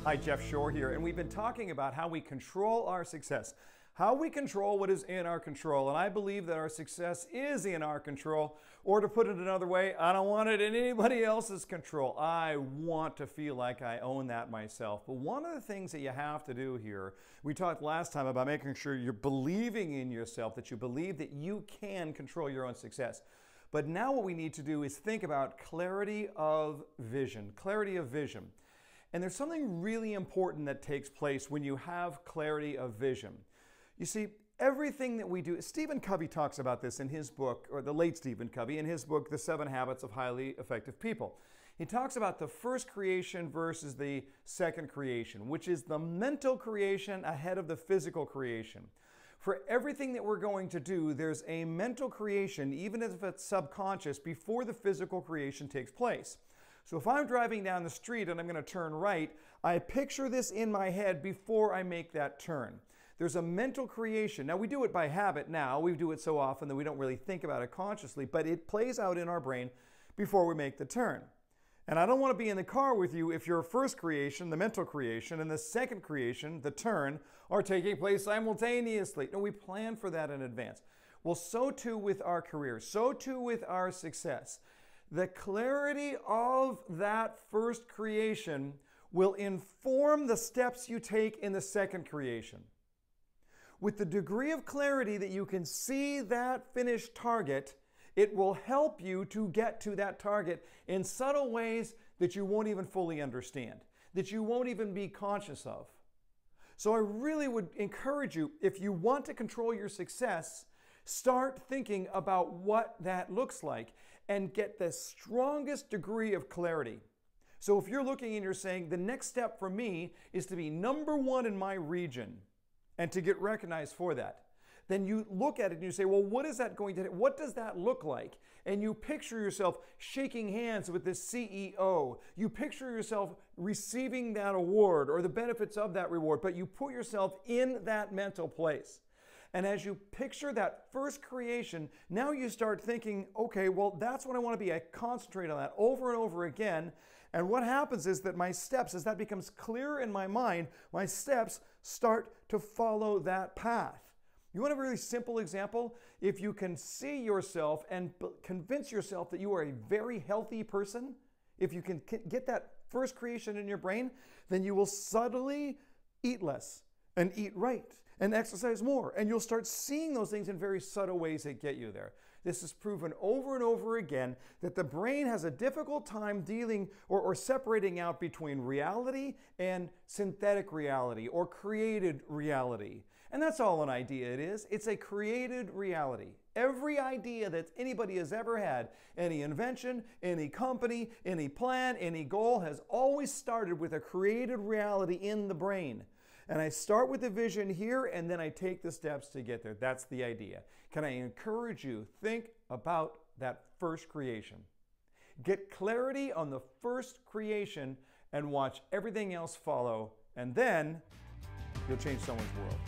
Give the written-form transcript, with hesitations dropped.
Hi, Jeff Shore here, and we've been talking about how we control our success, how we control what is in our control, and I believe that our success is in our control, or to put it another way, I don't want it in anybody else's control. I want to feel like I own that myself. But one of the things that you have to do here, we talked last time about making sure you're believing in yourself, that you believe that you can control your own success. But now what we need to do is think about clarity of vision, clarity of vision. And there's something really important that takes place when you have clarity of vision. You see, everything that we do, Stephen Covey talks about this in his book, or the late Stephen Covey, in his book, The 7 Habits of Highly Effective People. He talks about the first creation versus the second creation, which is the mental creation ahead of the physical creation. For everything that we're going to do, there's a mental creation, even if it's subconscious, before the physical creation takes place. So if I'm driving down the street and I'm going to turn right, I picture this in my head before I make that turn. There's a mental creation. Now, we do it by habit now. We do it so often that we don't really think about it consciously, but it plays out in our brain before we make the turn. And I don't want to be in the car with you if your first creation, the mental creation, and the second creation, the turn, are taking place simultaneously. No, we plan for that in advance. Well, so too with our career, so too with our success. The clarity of that first creation will inform the steps you take in the second creation. With the degree of clarity that you can see that finished target, it will help you to get to that target in subtle ways that you won't even fully understand, that you won't even be conscious of. So I really would encourage you, if you want to control your success, start thinking about what that looks like and get the strongest degree of clarity. So if you're looking and you're saying, the next step for me is to be number one in my region and to get recognized for that, then you look at it and you say, well, what is that going to do? What does that look like? And you picture yourself shaking hands with the CEO. You picture yourself receiving that award or the benefits of that reward, but you put yourself in that mental place. And as you picture that first creation, now you start thinking, okay, well, that's what I want to be. I concentrate on that over and over again. And what happens is that my steps, as that becomes clearer in my mind, my steps start to follow that path. You want a really simple example? If you can see yourself and convince yourself that you are a very healthy person, if you can get that first creation in your brain, then you will subtly eat less and eat right and exercise more. And you'll start seeing those things in very subtle ways that get you there. This is proven over and over again that the brain has a difficult time dealing or separating out between reality and synthetic reality or created reality. And that's all an idea it is. It's a created reality. Every idea that anybody has ever had, any invention, any company, any plan, any goal has always started with a created reality in the brain. And I start with the vision here, and then I take the steps to get there. That's the idea. Can I encourage you, think about that first creation. Get clarity on the first creation and watch everything else follow, and then you'll change someone's world.